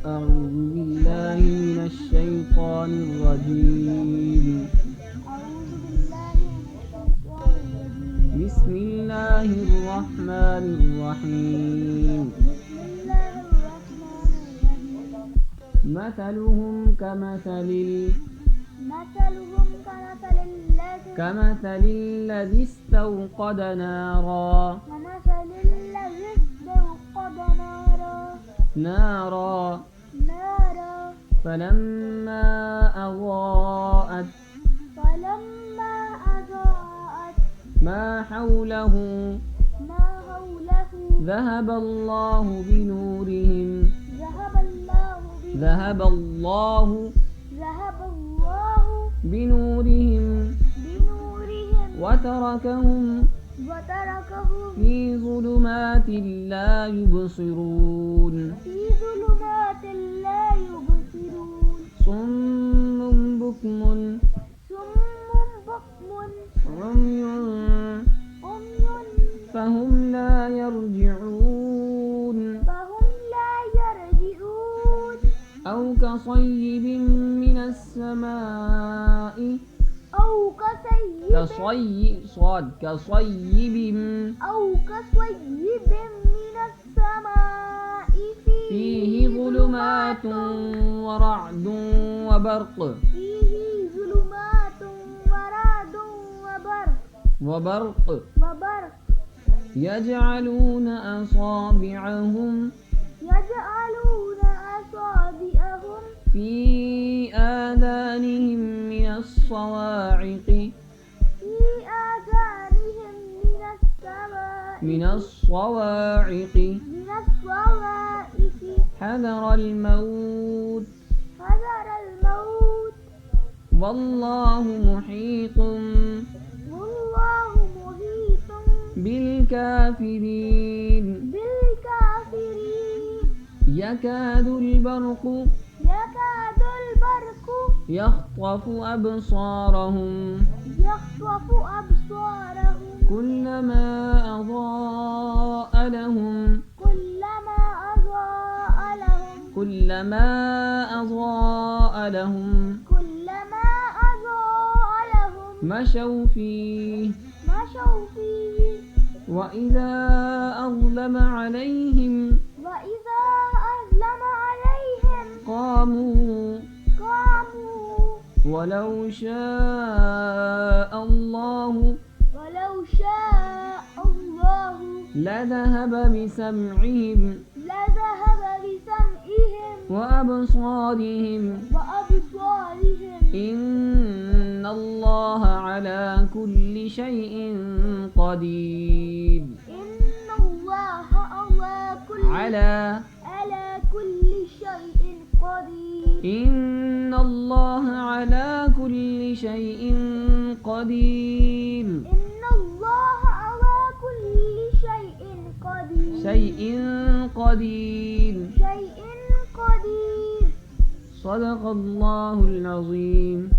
أعوذ بالله من الشيطان الرجيم. بسم الله الرحمن الرحيم. مثلهم كمثل الذي استوقد نارا فلما أضاءت ما حوله ذهب الله بنورهم وتركهم في ظلمات لا يبصرون صم بكم عمي فهم لا يرجعون أو كصيب من السماء فيه ظلمات ورعد وبرق يجعلون أصابعهم في آذانهم من الصواعق حذر الموت والله محيط بالكافرين يكاد البرق يخطف أبصارهم كلما أضاء لهم مشوا فيه وإذا أظلم عليهم قاموا ولو شاء الله لذهب بسمعهم وأبصارهم إن الله على كل شيء قدير إن الله على كل شيء قدير صدق الله العظيم.